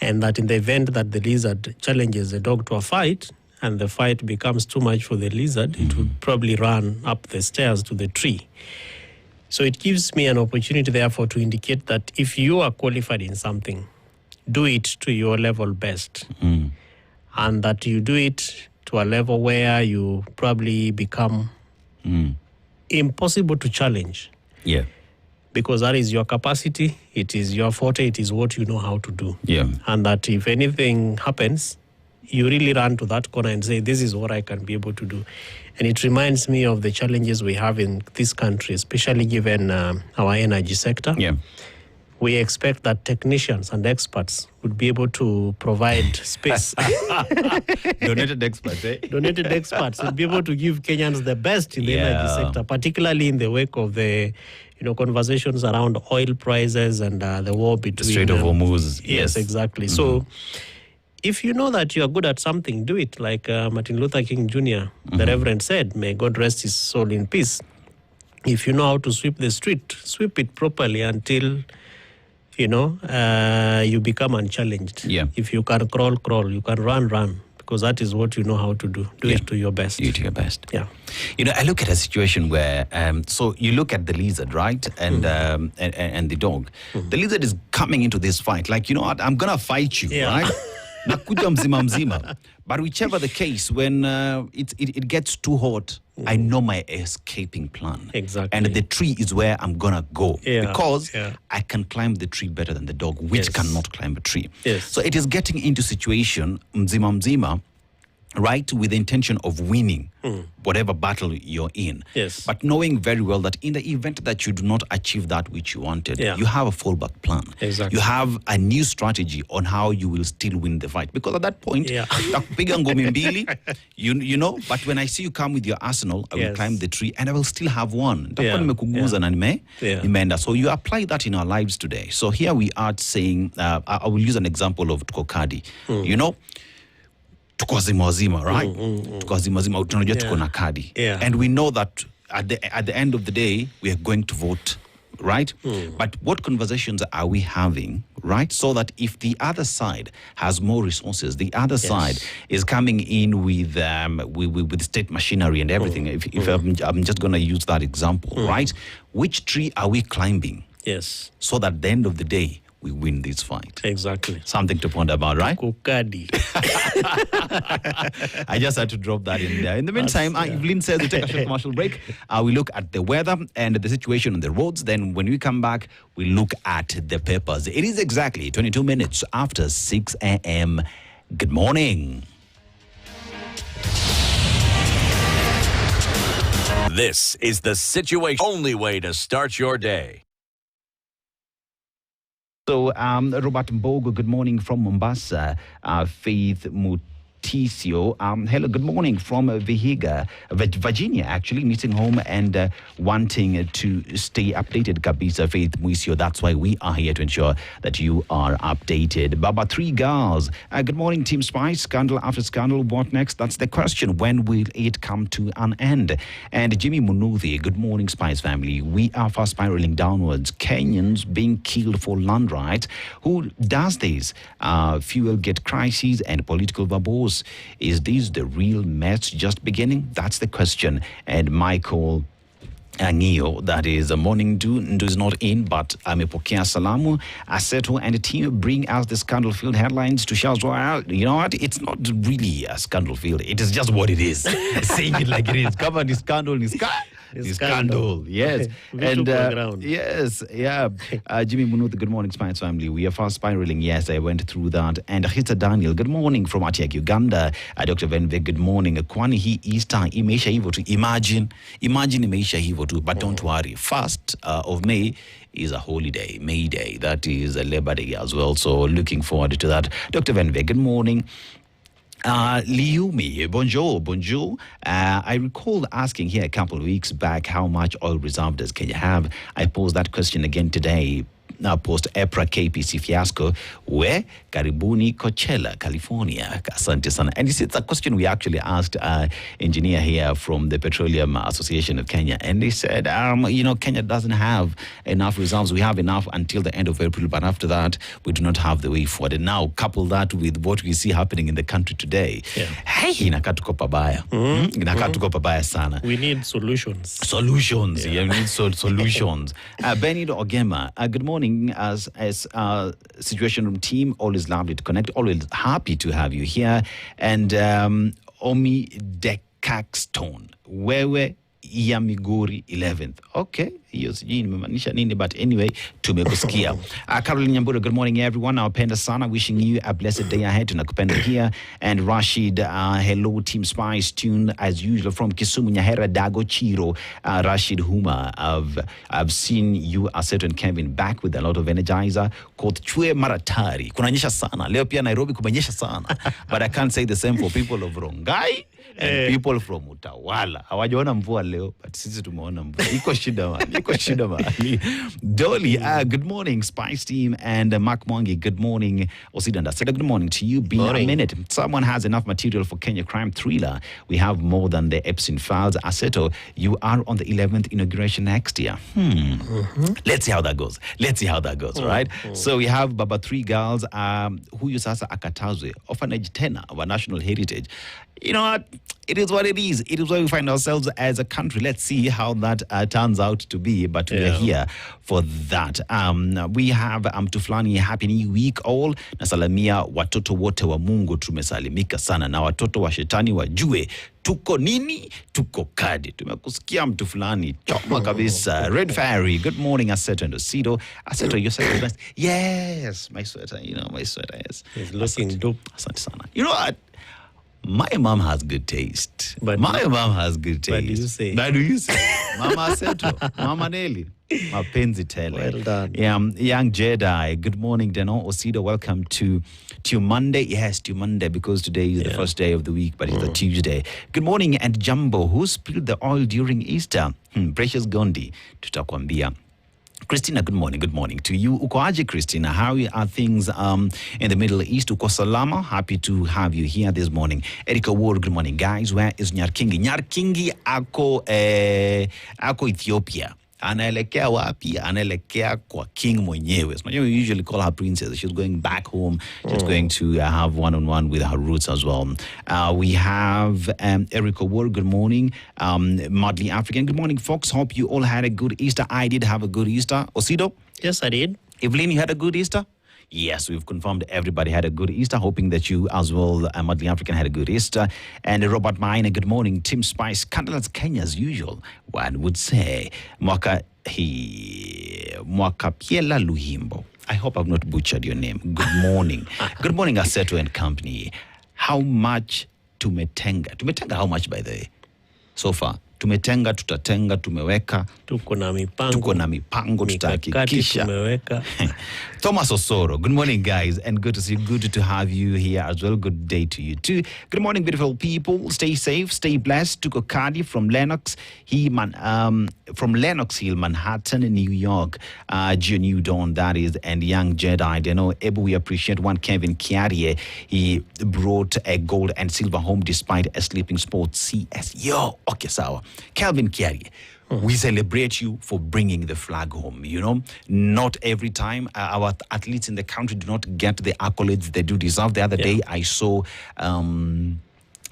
And that in the event that the lizard challenges the dog to a fight, and the fight becomes too much for the lizard, it would probably run up the stairs to the tree. So it gives me an opportunity, therefore, to indicate that if you are qualified in something, do it to your level best. And that you do it to a level where you probably become impossible to challenge. Yeah. Because that is your capacity, it is your forte, it is what you know how to do. Yeah. And that if anything happens, you really run to that corner and say, this is what I can be able to do. And it reminds me of the challenges we have in this country, especially given our energy sector. Yeah. We expect that technicians and experts would be able to provide space. Donated experts, eh? Donated experts would be able to give Kenyans the best in the energy sector, particularly in the wake of the conversations around oil prices and the war between... The Strait of Hormuz. Yes, exactly. So if you know that you are good at something, do it. Like Martin Luther King Jr., the Reverend said, may God rest his soul in peace. If you know how to sweep the street, sweep it properly until... you become unchallenged. Yeah. If you can crawl, you can run, because that is what you know how to do. Do it to your best. Do it to your best. Yeah. I look at a situation where, so you look at the lizard, right? And the dog. The lizard is coming into this fight. Like, you know what? I'm going to fight you, right? Nakuja mzima mzima. But whichever the case, when it gets too hot, I know my escaping plan. Exactly. And the tree is where I'm going to go. Yeah. Because I can climb the tree better than the dog, which cannot climb a tree. Yes. So it is getting into situation, mzima mzima, right, with the intention of winning whatever battle you're in. Yes. But knowing very well that in the event that you do not achieve that which you wanted, you have a fallback plan. Exactly. You have a new strategy on how you will still win the fight. Because at that point, takupiga ngome mbili, you know, but when I see you come with your arsenal, I will climb the tree and I will still have won. So you apply that in our lives today. So here we are saying, I will use an example of Tukokadi. You know, tuko wazima, right? Tuko wazima, tunajua tuko na kadi. And we know that at the end of the day, we are going to vote, right? But what conversations are we having, right? So that if the other side has more resources, the other side is coming in with state machinery and everything. If I'm just going to use that example, right? Which tree are we climbing? Yes. So that at the end of the day, we win this fight. Exactly. Something to ponder about, right? Kukadi. I just had to drop that in there. In the meantime, Evelyn says we take a short commercial break. We look at the weather and the situation on the roads. Then when we come back, we look at the papers. It is exactly 22 minutes after 6 a.m. Good morning. This is the situation. Only way to start your day. So, Robert Mbogo, good morning from Mombasa. Faith Mutisio, hello, good morning from Vihiga, Virginia, actually, meeting home and wanting to stay updated, Kabisa, Faith Muisio. That's why we are here to ensure that you are updated. Baba, 3 girls. Good morning, Team Spice. Scandal after scandal, what next? That's the question. When will it come to an end? And Jimmy Munuthi, good morning, Spice family. We are fast spiraling downwards. Kenyans being killed for land rights. Who does this? Fuel get crises and political babos. Is this the real mess just beginning? That's the question. And Michael Angio, that is a morning Ndu is not in, but amepokea salamu. Aseto and the team bring us the scandal-filled headlines to shout, well, you know what? It's not really a scandal-filled. It is just what it is. Saying it like it is. Come on, the scandal is scandal. Yes. And yes, yeah. Jimmy Munuth, good morning, Spice family. We are fast spiraling. Yes, I went through that. And Hita Daniel, good morning from Atiak, Uganda. Dr. Venve, good morning. Kwani hii Easter imeisha hivyo tu. Imagine imeisha hivyo tu. But don't worry. 1st of May is a holiday, May Day. That is a Labor Day as well. So looking forward to that. Dr. Venve, good morning. Liumi, bonjour. I recall asking here a couple of weeks back how much oil reserve does Kenya have. I posed that question again today. post-EPRA KPC fiasco. Where? Karibuni, Coachella, California. Asante sana. And you see, it's a question we actually asked engineer here from the Petroleum Association of Kenya. And they said, Kenya doesn't have enough reserves. We have enough until the end of April, but after that, we do not have the way forward. And now, couple that with what we see happening in the country today. Hey, inakaa tuko pabaya. Inakaa tuko pabaya sana. We need solutions. Solutions. Yeah, we need solutions. Benito Ogema, good morning. As Situation Room team, always lovely to connect. Always happy to have you here. And Omi Dekaxton, wewe ya Migori 11th. Okay, hiyo sijui nimemaanisha nini, but anyway, tumekusikia. Caroline Nyambura, good morning everyone. Nawapenda sana, wishing you a blessed day ahead. Tunakupenda here. And Rashid, hello Team Spice tune as usual from Kisumu, Nyahera, Dago, Chiro. Rashid Huma, I've seen you, Aseto and Kevin back with a lot of energizer. Called Chwe Maratari. Kunanyesha sana. Leo pia Nairobi kumanyesha sana. But I can't say the same for people of Rongai and people from Utawala. Hawajaona mvua leo, but sisi tumeona mvua. Iko shida man. Dolly, good morning, Spice team, and Mark Mwangi, good morning. Osidanda said, good morning to you. Been a minute. Someone has enough material for Kenya crime thriller. We have more than the Epstein files. Aseto, you are on the 11th inauguration next year. Let's see how that goes. Right? So we have Baba Three Girls, huyu sasa akatazwe, orphanage tena of our national heritage. You know what? It is what it is. It is where we find ourselves as a country. Let's see how that turns out to be. But we are here for that. We have Tuflani, happy new week all. Nasalamia watoto wote wa Mungu, tumesalimika sana. Na watoto wa shetani wajue tuko nini, tuko kadi. Tumekusikia mtu fulani choma kabisa. Red Fairy, good morning Aseto and Osido. Aseto, your sweater is nice. Yes, my sweater, my sweater is. It's looking dope. Asante sana. You know what? My mom has good taste. But do you say? Mama Aseto, Mama Nelly. Mapenzi tele. Well done. Young Jedi, good morning, Deno. Osido, welcome to Monday. Yes, to Monday, because today is the first day of the week, but it's a Tuesday. Good morning, and Jumbo, who spilled the oil during Easter? Precious Gondi, tutakwambia. Christina, good morning to you. Uko aje, Christina? How are things in the Middle East? Uko salama? Happy to have you here this morning. Erika Ward, good morning, guys. Where is Nyarkingi? Nyarkingi ako Ethiopia. Anaelekea wapi? Anaelekea kwa king mwenyewe. So, we usually call her princess. She's going back home. She's going to have one-on-one with her roots as well. We have Erica Ward, good morning. Madly African, good morning, folks. Hope you all had a good Easter. I did have a good Easter. Osido? Yes, I did. Evelyn, you had a good Easter? Yes, we've confirmed everybody had a good Easter, hoping that you as well, Madly African, had a good Easter. And Robert Mine, good morning. Team Spice, Candles Kenya as usual, one would say. Mwaka Piela Luhimbo. I hope I've not butchered your name. Good morning. Good morning, Aseto and company. How much tumetenga? Tumetenga how much, by the way, so far? Tumetenga, tutatenga, tumeweka. Tuko na mipango, tutahakikisha. Tumeweka. Thomas Osoro, good morning, guys, and good to see you. Good to have you here as well. Good day to you too. Good morning, beautiful people. Stay safe, stay blessed. Tuko Kadi from Lenox Hill, Manhattan, New York. New Dawn, that is, and Young Jedi. They know, we appreciate one Kevin Kiarie. He brought a gold and silver home despite a sleeping sport CS. Yo, okay, sawa. Calvin Kiarie, we celebrate you for bringing the flag home. You know, not every time our athletes in the country do not get the accolades they do deserve. The other day, I saw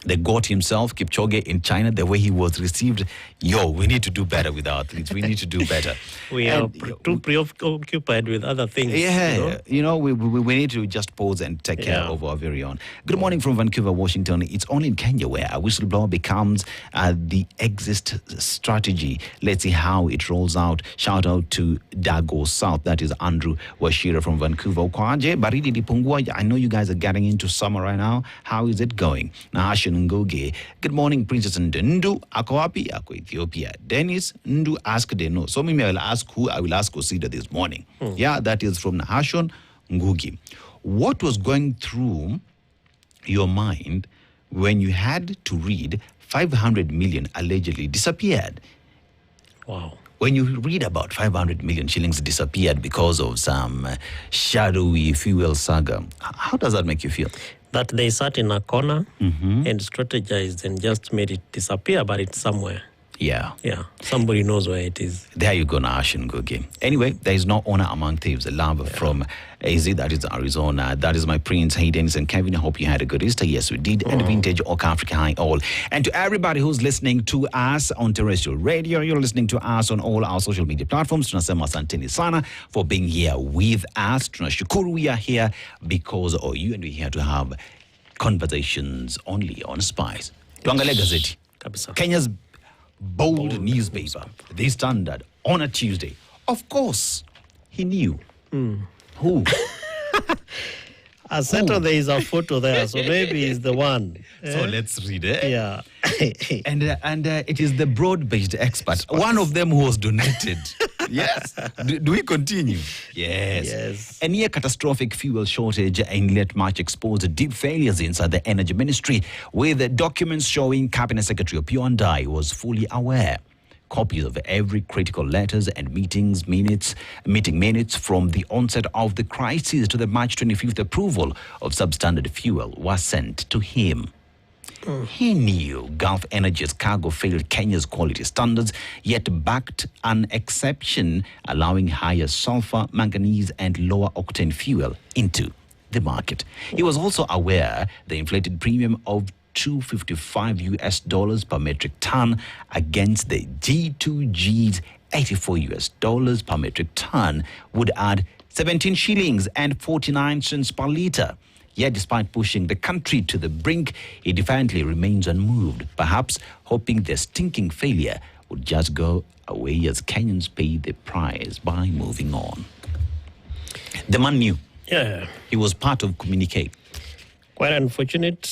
the GOAT himself, Kipchoge, in China, the way he was received. We need to do better with our athletes. We need to do better. We are too preoccupied with other things. Yeah, we need to just pause and take care of our very own. Good morning from Vancouver, Washington. It's only in Kenya where a whistleblower becomes the exit strategy. Let's see how it rolls out. Shout out to Dago South. That is Andrew Washira from Vancouver. Kwaje, baridi lipungua. I know you guys are getting into summer right now. How is it going? Nahashin Ngoge. Good morning, Princess Ndu. Ako wapi? Ako Ethiopia. Dennis Ndu asked Deno. So maybe I will ask who. I will ask Osida this morning. Yeah, that is from Nahashon Ngugi. What was going through your mind when you had to read 500 million allegedly disappeared? Wow. when you read about 500 million shillings disappeared because of some shadowy fuel saga, how does that make you feel? That they sat in a corner and strategized and just made it disappear, but it's somewhere. Yeah. Yeah, somebody knows where it is. There you go, Nash and Gogi. Anyway, there is no honor among thieves. Love from AZ, that is Arizona. That is my Prince, Hayden's and Kevin. I hope you had a good Easter. Yes, we did. And Vintage Oak Africa High all. And to everybody who's listening to us on terrestrial radio, you're listening to us on all our social media platforms. Tunasema asanteni sana for being here with us. Tunashukuru we are here because of you, and we're here to have conversations only on spice. Tuangalie gazeti. Kabisa. Kenya's bold newspaper, The Standard, on a Tuesday. Of course, he knew. Who? I settled there is a photo there, so maybe he's the one. So let's read it. Yeah. And it is the broad-based expert, one of them who was donated. Yes. Do we continue? Yes. A near catastrophic fuel shortage in late March exposed deep failures inside the Energy Ministry, with documents showing Cabinet Secretary Opiyo Ndai was fully aware. Copies of every critical letters and meeting minutes from the onset of the crisis to the March 25th approval of substandard fuel were sent to him. He knew Gulf Energy's cargo failed Kenya's quality standards, yet backed an exception allowing higher sulfur, manganese, and lower octane fuel into the market. He was also aware the inflated premium of $255 per metric ton against the G2G's $84 per metric ton would add 17 shillings and 49 cents per litre. Yet despite pushing the country to the brink, he defiantly remains unmoved, perhaps hoping the stinking failure would just go away as Kenyans pay the price by moving on. The man knew. Yeah. He was part of communique. Quite unfortunate,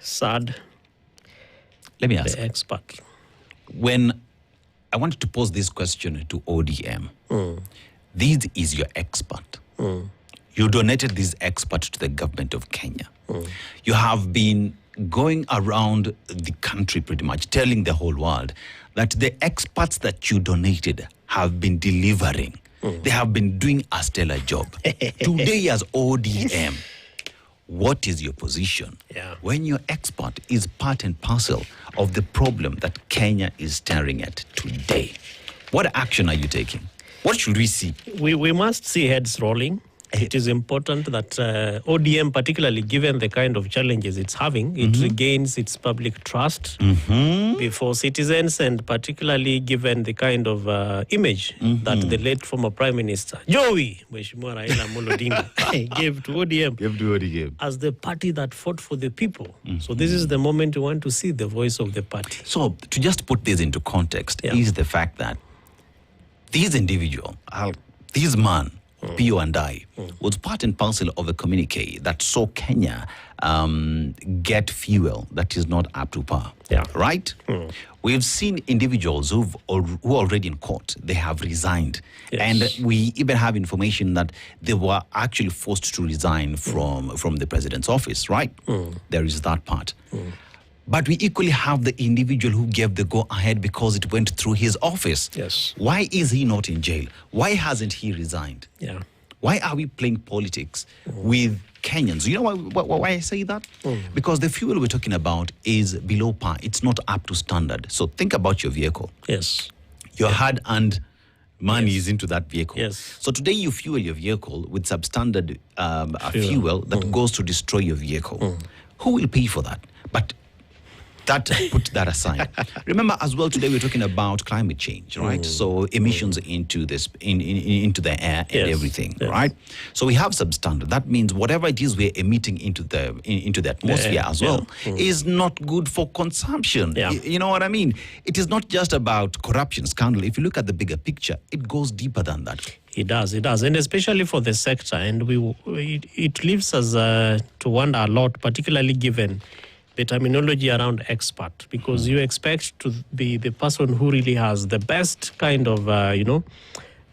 sad. Let me ask. The expert. When I wanted to pose this question to ODM, this is your expert. You donated this expert to the government of Kenya. You have been going around the country pretty much telling the whole world that the experts that you donated have been delivering. They have been doing a stellar job. Today as ODM, what is your position when your expert is part and parcel of the problem that Kenya is staring at today? What action are you taking? What should we see? We must see heads rolling. It is important that ODM, particularly given the kind of challenges it's having, it regains its public trust before citizens, and particularly given the kind of image that the late former Prime Minister, Joey, Mheshimiwa Raila Amolo Odinga, gave to ODM as the party that fought for the people. So this is the moment we want to see the voice of the party. So to just put this into context is the fact that this individual, this man, Opiyo Ndai, was part and parcel of a communique that saw Kenya get fuel that is not up to par. Right? We've seen individuals who are already in court. They have resigned. And we even have information that they were actually forced to resign from the president's office, right? There is that part. But we equally have the individual who gave the go-ahead because it went through his office. Why is he not in jail? Why hasn't he resigned? Why are we playing politics with Kenyans? You know why I say that? Because the fuel we're talking about is below par. It's not up to standard. So think about your vehicle. Your hard-earned money is into that vehicle. So today you fuel your vehicle with substandard fuel that goes to destroy your vehicle. Who will pay for that? But put that aside. Remember as well, today we're talking about climate change, right? So emissions into this into the air and everything, right? So we have substandard. That means whatever it is we're emitting into the atmosphere as well is not good for consumption. You know what I mean? It is not just about corruption, scandal. If you look at the bigger picture, it goes deeper than that. It does, and especially for the sector. And it leaves us to wonder a lot, particularly given the terminology around expert, because you expect to be the person who really has the best kind of,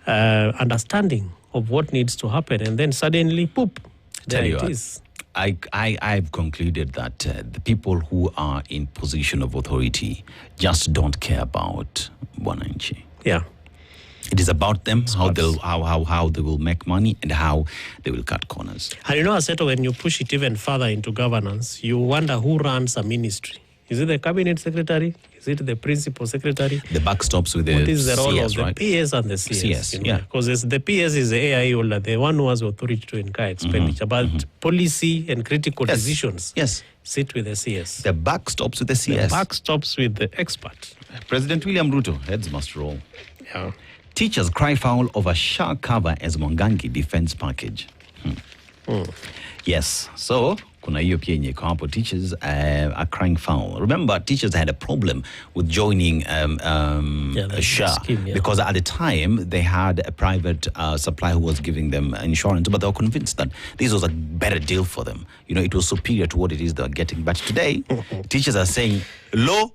understanding of what needs to happen, and then suddenly, poop, there it is. I've concluded that the people who are in position of authority just don't care about Wananchi. It is about them, how they will make money and how they will cut corners. And Aseto, when you push it even further into governance, you wonder who runs a ministry. Is it the cabinet secretary? Is it the principal secretary? The buck stops with the What is the role CS, of right? the PS and the CS? Yeah. Because the PS is the AI holder, the one who has authority to incur expenditure. But policy and critical decisions sit with the CS. The buck stops with the CS. The buck stops with the expert. President William Ruto, heads must roll. Yeah. Teachers cry foul over shark cover as Mwangangi defense package. Yes, so kuna hiyo pia yenye kwa hapo, teachers are crying foul. Remember, teachers had a problem with joining SHA scheme, because at the time they had a private supplier who was giving them insurance, but they were convinced that this was a better deal for them. It was superior to what it is they were getting. But today, teachers are saying, lo,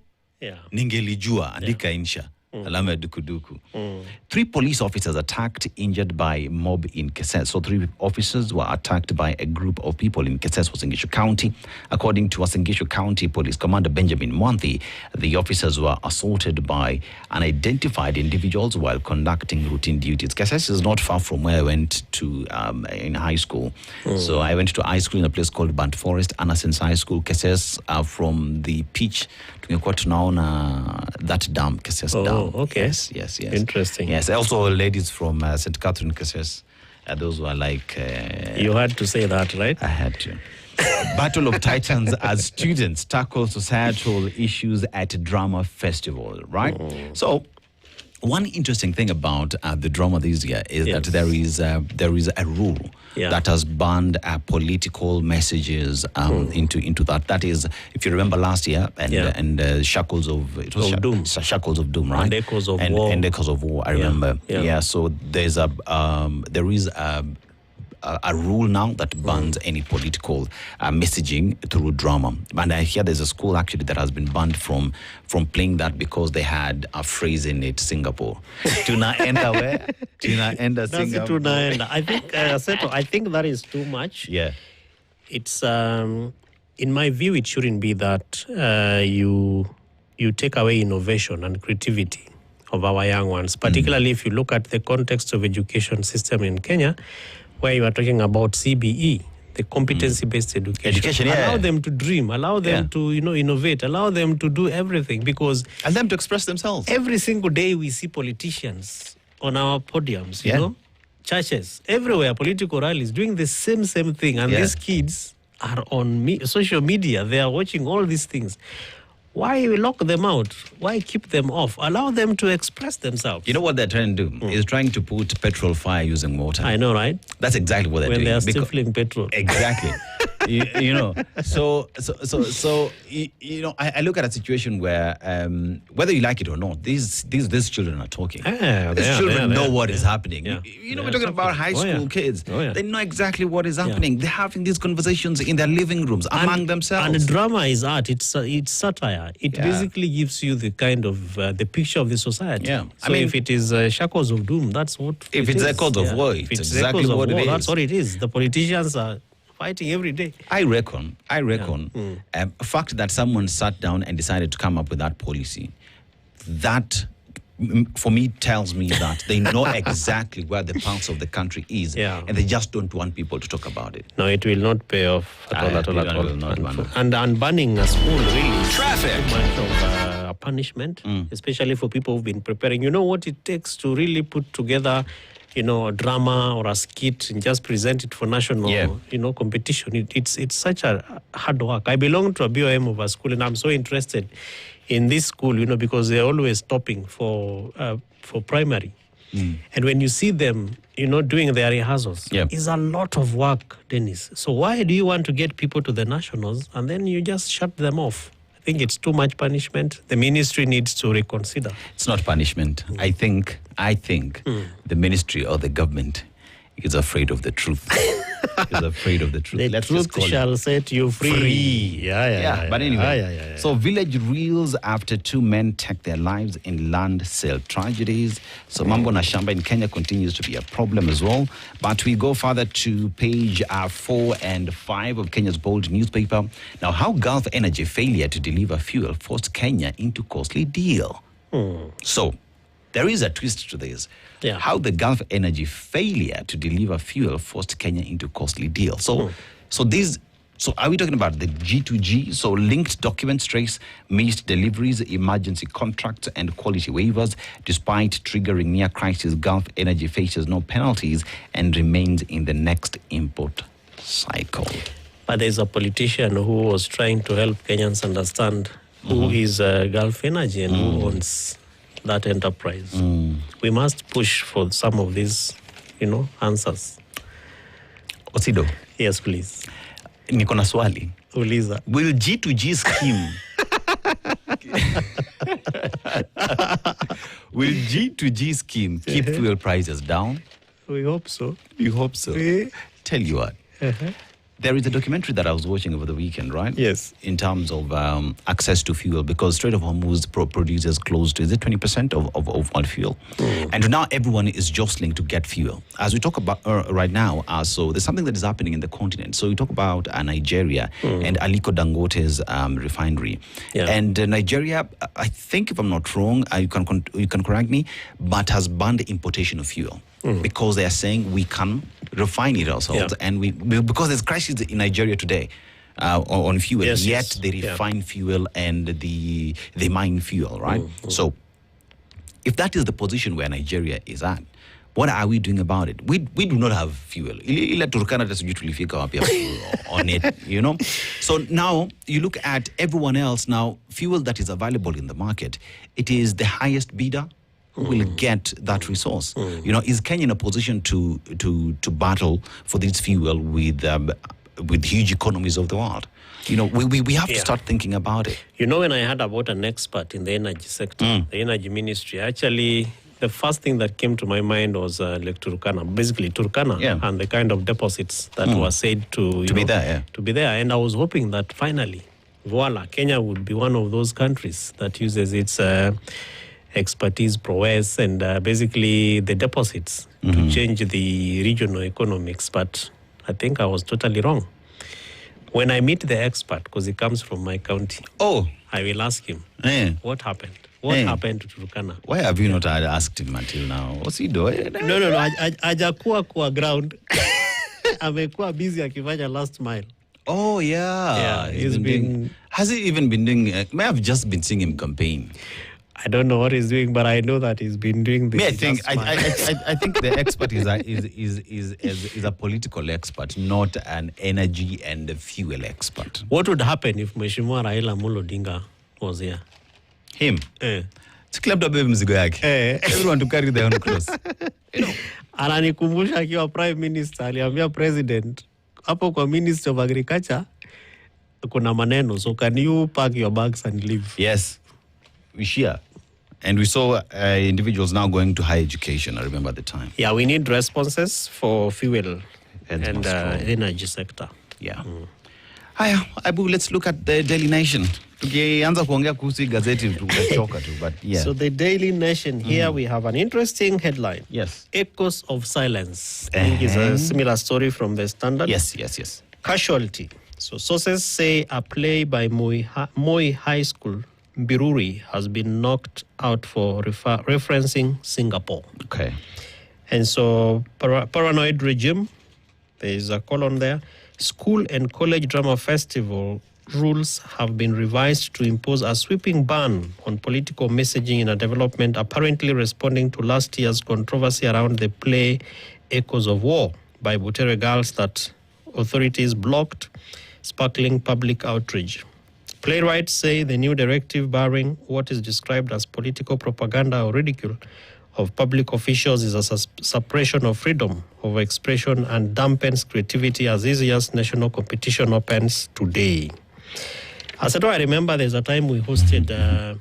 ningelijua, andika insha. Alama dukuduku. 3 police officers attacked, injured by mob in Keses. So 3 officers were attacked by a group of people in Keses, Uasin Gishu County. According to Uasin Gishu County Police Commander Benjamin Mwanthi, the officers were assaulted by unidentified individuals while conducting routine duties. Keses is not far from where I went to in high school. So I went to high school in a place called Burnt Forest, Annasence High School. Keses, from the pitch, tumekuwa tunaona that dam, Keses dam. Oh, okay. Yes. Interesting. Yes, also ladies from St. Catherine Keses. Those were like... you had to say that, right? I had to. Battle of Titans as students tackle societal issues at drama festival, right? So, one interesting thing about the drama this year is that there is a rule that has banned political messages into that. That is, if you remember last year, and shackles of doom, shackles of doom, right? And echoes of war. And echoes of war. I remember. Yeah. So there is a rule now that bans any political messaging through drama. And I hear there's a school actually that has been banned from playing that because they had a phrase in it, Singapore. Tunaenda where? Tunaenda Singapore. Tunaenda. I think, I think that is too much. Yeah. It's, in my view, it shouldn't be that you take away innovation and creativity of our young ones, particularly if you look at the context of education system in Kenya, where you are talking about CBE, the competency-based education. Allow them to dream, allow them to innovate, allow them to do everything, because... And them to express themselves. Every single day we see politicians on our podiums, churches, everywhere, political rallies, doing the same thing. And these kids are on social media. They are watching all these things. Why lock them out? Why keep them off? Allow them to express themselves. You know what they're trying to do? Is trying to put petrol fire using water. I know, right? That's exactly what they're doing. When they're stifling petrol. Exactly. I look at a situation where whether you like it or not, these children are talking. These children know what is happening. We're talking about high school kids. They know exactly what is happening. They're having these conversations in their living rooms among themselves. And drama is art. It's satire. It basically gives you the kind of the picture of the society. Yeah. So if it is shackles of doom, that's what if it's echoes of war, it's exactly what it is. That's what it is. The politicians are fighting every day. I reckon, fact that someone sat down and decided to come up with that policy, that for me tells me that they know exactly where the pulse of the country is, and they just don't want people to talk about it. No, it will not pay off at all. And banning a school really Traffic. is too much of a punishment, especially for people who've been preparing. You know what it takes to really put together a drama or a skit and just present it for national, competition. It's such a hard work. I belong to a BOM of a school, and I'm so interested in this school, because they're always topping for primary. And when you see them, doing their rehearsals, it's a lot of work, Dennis. So why do you want to get people to the nationals and then you just shut them off? I think it's too much punishment. The ministry needs to reconsider. It's not punishment. I think the ministry or the government is afraid of the truth. Is afraid of the truth. The truth shall set you free. But anyway, so village reels after 2 men take their lives in land sale tragedies. So Mambo na Shamba in Kenya continues to be a problem as well. But we go further to page 4 and 5 of Kenya's bold newspaper. Now, how Gulf Energy failure to deliver fuel forced Kenya into costly deal. So, there is a twist to this. Yeah. How the Gulf Energy failure to deliver fuel forced Kenya into costly deals. So are we talking about the G2G? So linked documents trace missed deliveries, emergency contracts, and quality waivers. Despite triggering near crisis, Gulf Energy faces no penalties and remains in the next import cycle. But there's a politician who was trying to help Kenyans understand who is Gulf Energy and who owns that enterprise. We must push for some of these, answers. Osido, Yes, please. niko na swali. Uliza. Will G2G scheme will G2G scheme keep fuel prices down? We hope so. You hope so. Tell you what. There is a documentary that I was watching over the weekend, right? Yes. In terms of access to fuel, because Strait of Hormuz produces close to, is it 20% of world fuel? And now everyone is jostling to get fuel. As we talk about right now, so there's something that is happening in the continent. So we talk about Nigeria and Aliko Dangote's refinery. Yeah. And Nigeria, I think if I'm not wrong, you can correct me, but has banned the importation of fuel. Because they are saying we can refine it ourselves, and because there's crisis in Nigeria today on fuel, yet they refine fuel and they mine fuel, right? So if that is the position where Nigeria is at, what are we doing about it? We do not have fuel. Ila Turkana on it, So now you look at everyone else now, fuel that is available in the market, it is the highest bidder who will get that resource. Is Kenya in a position to battle for this fuel with huge economies of the world? We have to start thinking about it. When I heard about an expert in the energy sector, the energy ministry, actually, the first thing that came to my mind was like Turkana, basically Turkana, and the kind of deposits that were said to be there. To be there. And I was hoping that finally, voila, Kenya would be one of those countries that uses its expertise, prowess, and basically the deposits to change the regional economics. But I think I was totally wrong. When I meet the expert, because he comes from my county, I will ask him, what happened? What happened to Turkana? Why have you not asked him until now? What's he doing? No. Hajakuwa kwa ground. Amekuwa busy akifanya last mile. Oh, yeah. Has he even been doing, may have just been seeing him campaign. I don't know what he's doing, but I know that he's been doing this. I think the expert is a political expert, not an energy and fuel expert. What would happen if Mheshimiwa Raila Amolo Odinga was here? Him? Everyone to carry their own cross. Ananikumbusha akiwa prime minister aliambia president hapo kwa Ministry of Agriculture kuna maneno, so can you pack your bags and leave? Yes, we share. And we saw individuals now going to higher education. I remember at the time. Yeah, we need responses for fuel and energy sector. Yeah. Haya, Abu, let's look at the Daily Nation. Tukianza kuongea kuhusu gazeti tutachoka tu, but yeah. So the Daily Nation, here we have an interesting headline. Yes. Echoes of silence. I think it's a similar story from the Standard. Yes. Casualty. So sources say a play by Moi High School, Biruri, has been knocked out for referencing Singapore. Okay. And so paranoid regime, there is a column there. School and college drama festival rules have been revised to impose a sweeping ban on political messaging in a development apparently responding to last year's controversy around the play Echoes of War by Butere Girls that authorities blocked, sparkling public outrage. Playwrights say the new directive barring what is described as political propaganda or ridicule of public officials is a suppression of freedom of expression and dampens creativity as this year's national competition opens today. As I remember, there's a time we hosted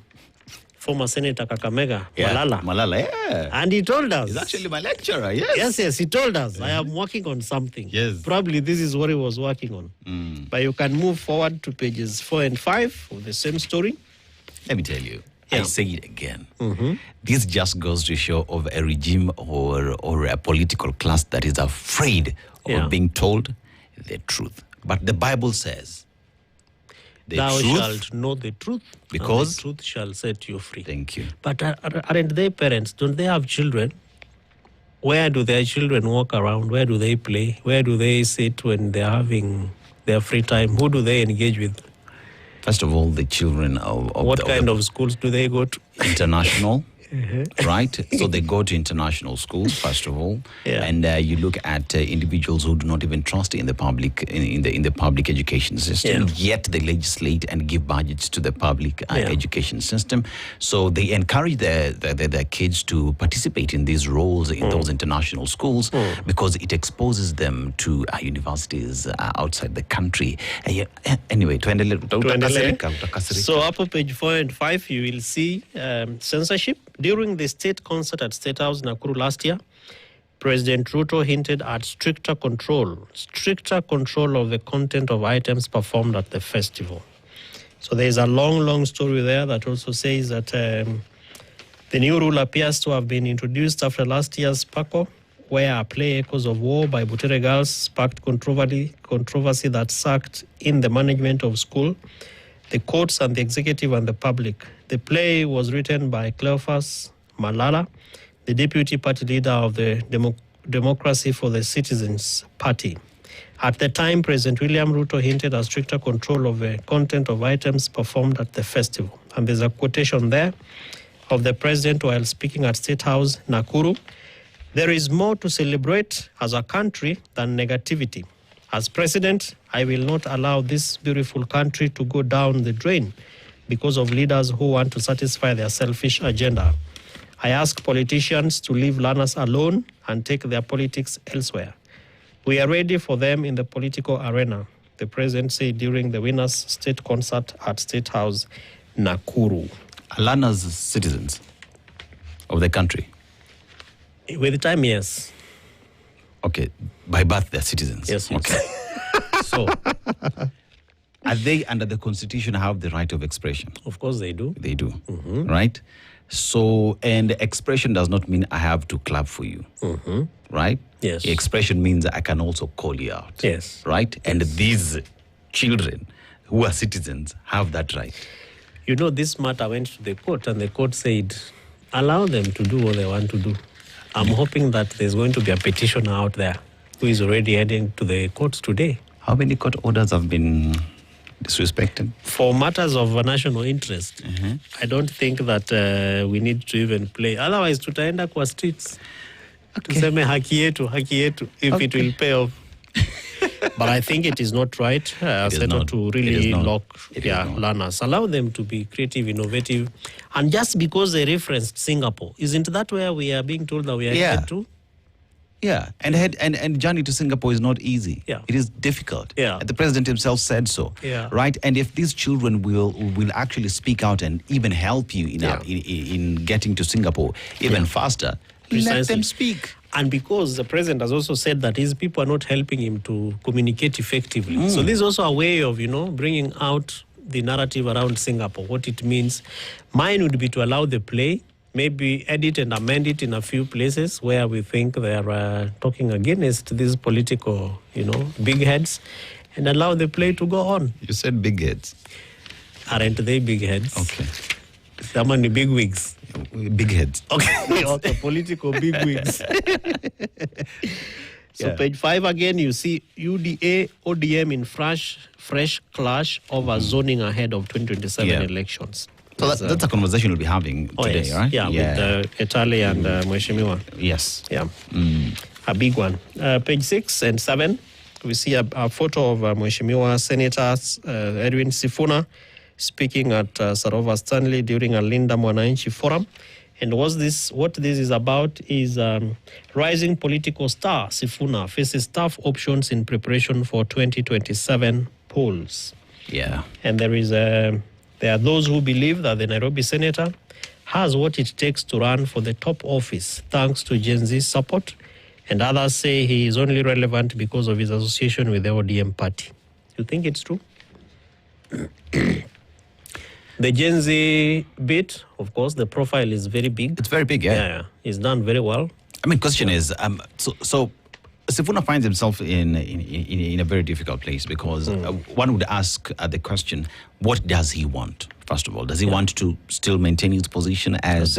former Senator Kakamega, Malala, yeah. And he told us. He's actually my lecturer, yes. Yes, he told us, I am working on something. Yes. Probably this is what he was working on. But you can move forward to pages 4 and 5 of the same story. Let me tell you, I say it again. This just goes to show of a regime or a political class that is afraid of being told the truth. But the Bible says, The Thou truth? shalt know the truth, Because? and the truth shall set you free. Thank you. But aren't they parents? Don't they have children? Where do their children walk around? Where do they play? Where do they sit when they're having their free time? Who do they engage with? First of all, the children of What kind of schools do they go to? international, right? So they go to international schools first of all, Yeah. and you look at individuals who do not even trust in the public in the public education system. Yeah. Yet they legislate and give budgets to the public Yeah. education system. So they encourage their kids to participate in these roles in those international schools because it exposes them to universities outside the country. Anyway, tuendelee. So up on page 4 and 5, you will see censorship. During the state concert at State House, Nakuru last year, President Ruto hinted at stricter control of the content of items performed at the festival. So there is a long story there that also says that the new rule appears to have been introduced after last year's PACO, where a play Echoes of War by Butere Girls sparked controversy that sucked in the management of school, the courts and the executive and the public. The play was written by Cleophas Malala, the deputy party leader of the Democracy for the Citizens Party. At the time, President William Ruto hinted at stricter control of the content of items performed at the festival. And there's a quotation there of the president while speaking at State House, Nakuru. There is more to celebrate as a country than negativity. As president, I will not allow this beautiful country to go down the drain because of leaders who want to satisfy their selfish agenda. I ask politicians to leave learners alone and take their politics elsewhere. We are ready for them in the political arena, the president said during the winners' state concert at State House, Nakuru. Learners, citizens of the country. With time, yes. Okay, by birth they're citizens. Yes. Okay. So, are they under the Constitution have the right of expression? Of course they do. They do, right? So, and expression does not mean I have to clap for you, right? Yes. Expression means I can also call you out. Yes. Right? And these children who are citizens have that right. You know, this matter went to the court and the court said, allow them to do what they want to do. I'm hoping that there's going to be a petitioner out there who is already heading to the courts today. How many court orders have been disrespected? For matters of national interest, I don't think that we need to even play. Otherwise, tutaenda kwa streets. Tuseme haki yetu, if it will pay off. But I think it is not right, to really lock learners. Allow them to be creative, innovative. And just because they referenced Singapore, isn't that where we are being told that we are headed to? Yeah, and journey to Singapore is not easy. Yeah. It is difficult. Yeah. The president himself said so. Yeah. Right? And if these children will actually speak out and even help you in getting to Singapore even faster, let them speak. And because the president has also said that his people are not helping him to communicate effectively. So this is also a way of, bringing out the narrative around Singapore, what it means. Mine would be to allow the play, maybe edit and amend it in a few places where we think they are talking against these political, big heads, and allow the play to go on. You said big heads. Aren't they big heads? Okay. Someone in big wigs. Big heads. Okay, the political big wigs. So page 5 again, you see UDA, ODM in fresh clash over zoning ahead of 2027 elections. So that's a conversation we'll be having today, right? Yeah, with Etale and Mheshimiwa. Yes. Yeah, a big one. Page 6 and 7, we see a photo of Mheshimiwa Senator Edwin Sifuna speaking at Sarova Stanley during a Linda Mwananchi forum. And what this is about is rising political star Sifuna faces tough options in preparation for 2027 polls. Yeah. And there are those who believe that the Nairobi senator has what it takes to run for the top office thanks to Gen Z's support. And others say he is only relevant because of his association with the ODM party. You think it's true? The Gen Z bit, of course, the profile is very big. It's very big, yeah. Yeah, he's done very well. I mean, question is, so Sifuna finds himself in a very difficult place because one would ask the question, what does he want? First of all, does he want to still maintain his position as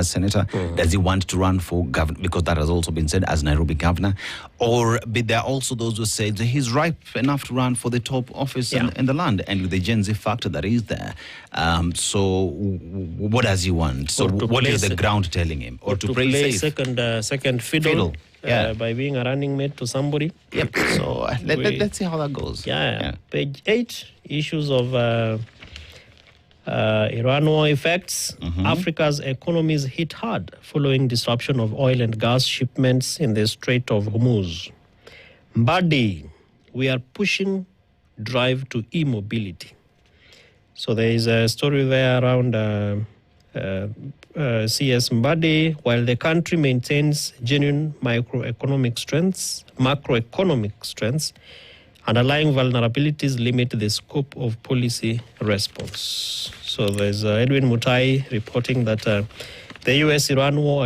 senator? Does he want to run for governor? Because that has also been said, as Nairobi governor. Or there are also those who say that he's ripe enough to run for the top office in the land, and with the Gen Z factor that is there. So what does he want? So what is the ground telling him? Or to play safe? Second fiddle. By being a running mate to somebody. Yep. So let's see how that goes. Page 8, issues of Iran war effects. Africa's economies hit hard following disruption of oil and gas shipments in the Strait of Hormuz. Mbadi, we are pushing drive to e-mobility. So there is a story there around CS Mbadi. While the country maintains genuine macroeconomic strengths, underlying vulnerabilities limit the scope of policy response. So there's Edwin Mutai reporting that the US-Israel war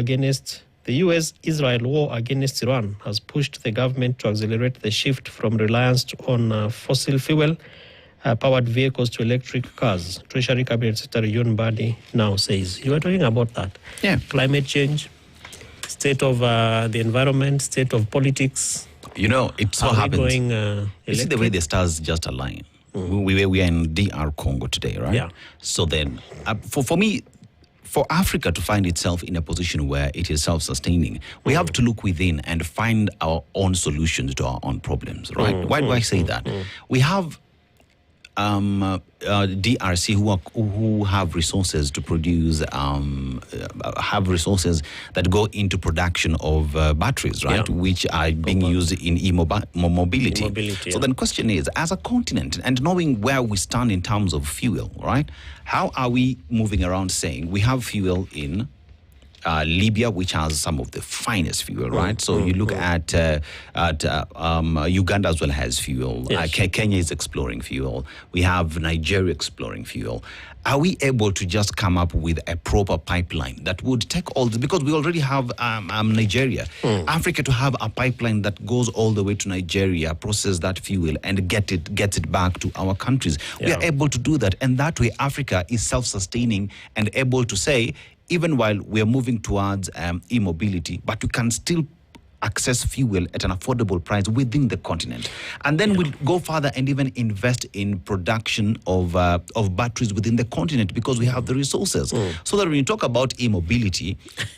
against Iran has pushed the government to accelerate the shift from reliance on fossil fuel powered vehicles to electric cars. Treasury Cabinet Secretary John Mbadi now says. You were talking about that. Yeah. Climate change, state of the environment, state of politics. You know, it so happens. You see the way the stars just align. We are in DR Congo today, right? Yeah. So then, for me, for Africa to find itself in a position where it is self-sustaining, we have to look within and find our own solutions to our own problems, right? Why do I say that? We have DRC who have resources to produce, have resources that go into production of batteries, right? Which are being used in mobility. So then the question is, as a continent and knowing where we stand in terms of fuel, right? How are we moving around saying we have fuel in Libya, which has some of the finest fuel, right? So you look at Uganda as well has fuel. Yes. Kenya is exploring fuel. We have Nigeria exploring fuel. Are we able to just come up with a proper pipeline that would take all this? Because we already have Nigeria. Africa to have a pipeline that goes all the way to Nigeria, process that fuel and gets it back to our countries. We are able to do that. And that way Africa is self-sustaining and able to say, even while we are moving towards e-mobility, but we can still access fuel at an affordable price within the continent. And then we'll go further and even invest in production of batteries within the continent because we have the resources. So that when you talk about e-mobility,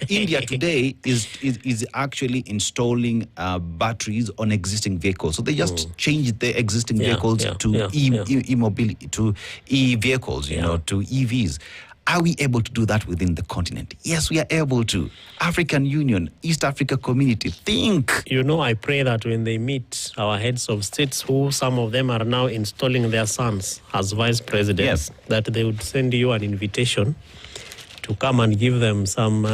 India today is actually installing batteries on existing vehicles. So they just changed the existing vehicles to e-mobility, to e-vehicles, you know, to EVs. Are we able to do that within the continent? Yes, we are able to. African Union, East Africa Community, think. You know, I pray that when they meet our heads of states, who some of them are now installing their sons as vice presidents, that they would send you an invitation to come and give them some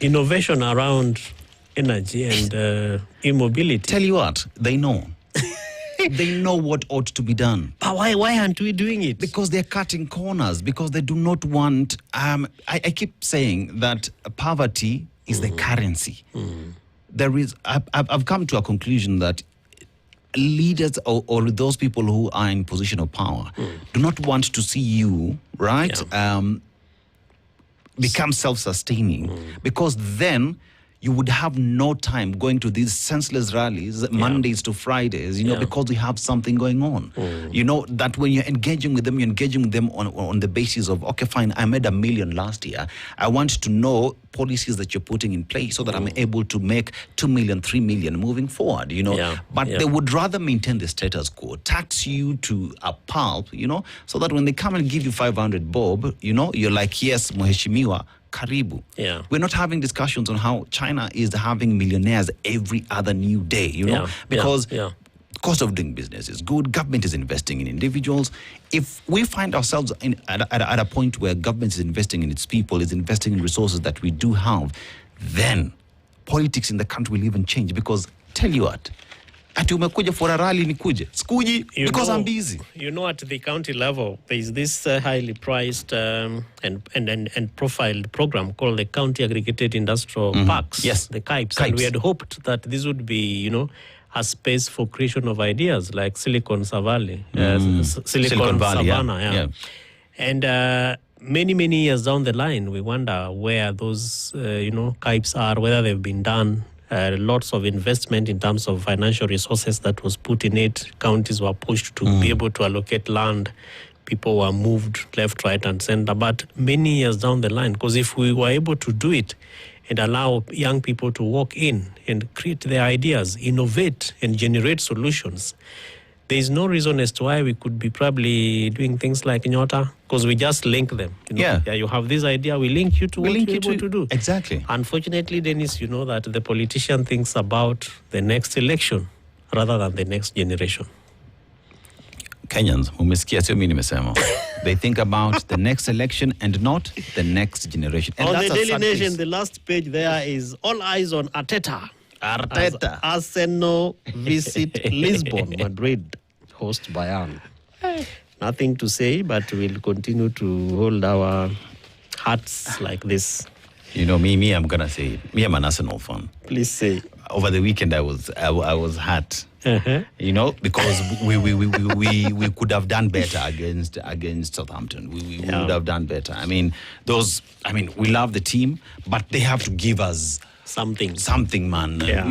innovation around energy and e-mobility. Tell you what, they know. They know what ought to be done. But why aren't we doing it? Because they're cutting corners, because they do not want... I keep saying that poverty is the currency. There is... I've come to a conclusion that leaders or those people who are in position of power do not want to see you, right, become self-sustaining, because then you would have no time going to these senseless rallies, Mondays to Fridays, you know, because we have something going on. You know, that when you're engaging with them on the basis of, okay, fine, I made $1 million last year. I want to know policies that you're putting in place so that I'm able to make 2 million, 3 million moving forward, you know. But they would rather maintain the status quo, tax you to a pulp, you know, so that when they come and give you 500 bob, you know, you're like, yes, Mheshimiwa, Karibu. We're not having discussions on how China is having millionaires every other new day, you know, because cost of doing business is good. Government is investing in individuals. If we find ourselves at a point where government is investing in its people, is investing in resources that we do have, then politics in the country will even change. Because tell you what, Ati umekuja for a rally nikuje. Sikuji because I'm busy. You know, at the county level, there is this highly priced and profiled program called the County Aggregated Industrial Parks. Yes. The KIPES. And we had hoped that this would be, a space for creation of ideas like Silicon Valley, Silicon Valley, Savannah. Yeah. And many, many years down the line, we wonder where those, KIPES are, whether they've been done. Lots of investment in terms of financial resources that was put in it. Counties were pushed to be able to allocate land. People were moved left, right, and center. But many years down the line, because if we were able to do it and allow young people to walk in and create their ideas, innovate and generate solutions, there is no reason as to why we could be probably doing things like Nyota, because we just link them. Yeah, you have this idea, we link you to what you're able to do. Exactly. Unfortunately, Dennis, you know that the politician thinks about the next election rather than the next generation. Kenyans, umesikia sio mimi nimesema. They think about the next election and not the next generation. And on that's the a Daily sad Nation, piece. the last page there is all eyes on Arteta. Arteta. As Arsenal visit Lisbon, Madrid, host Bayern. Nothing to say, but we'll continue to hold our hearts like this. You know, me, I'm gonna say it. Me, I'm an Arsenal fan. Please say. Over the weekend, I was hurt. Because we could have done better against Southampton. We would have done better. I mean, we love the team, but they have to give us something, man. Yeah.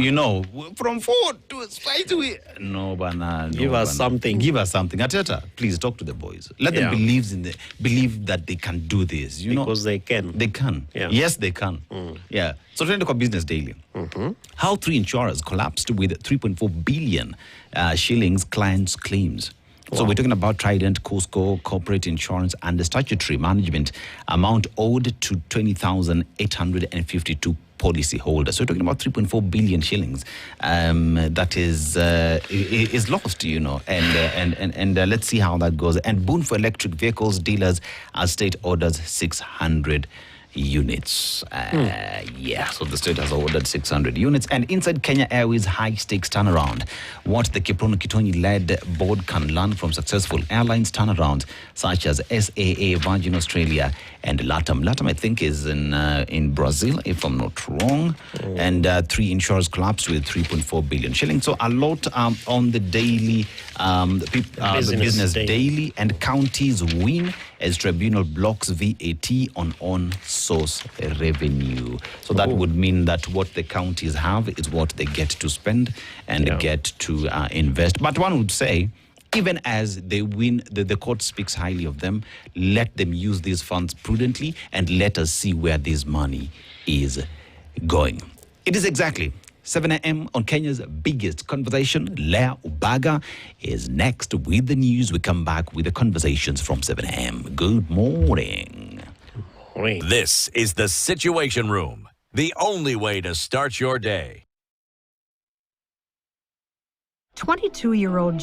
From forward to straight away. No, bana. Give us something. Give us something. Arteta, please talk to the boys. Let them believe that they can do this. Because they can. They can. Yeah. Yes, they can. Yeah. So turning to Business Daily. How 3 insurers collapsed with 3.4 billion shillings clients' claims. Wow. So we're talking about Trident, Costco, corporate insurance, and the statutory management amount owed to 20,852 policy holders. So we're talking about 3.4 billion shillings that is lost, and let's see how that goes. And boon for electric vehicles dealers as state orders 600 units. So the state has ordered 600 units. And inside Kenya Airways high-stakes turnaround, what the Kiprono Kitonyi-led board can learn from successful airlines turnarounds such as SAA, Virgin Australia, and LATAM. LATAM, I think, is in Brazil, if I'm not wrong. And 3 insurers collapsed with 3.4 billion shillings. So a lot on the daily, the business daily, and counties win as tribunal blocks VAT on source revenue. So that would mean that what the counties have is what they get to spend and get to invest. But one would say, even as they win, the court speaks highly of them, let them use these funds prudently and let us see where this money is going. It is exactly 7 a.m. on Kenya's biggest conversation. Leah Ubaga is next with the news. We come back with the conversations from 7 a.m. Good morning. This is the Situation Room, the only way to start your day. 22-year-old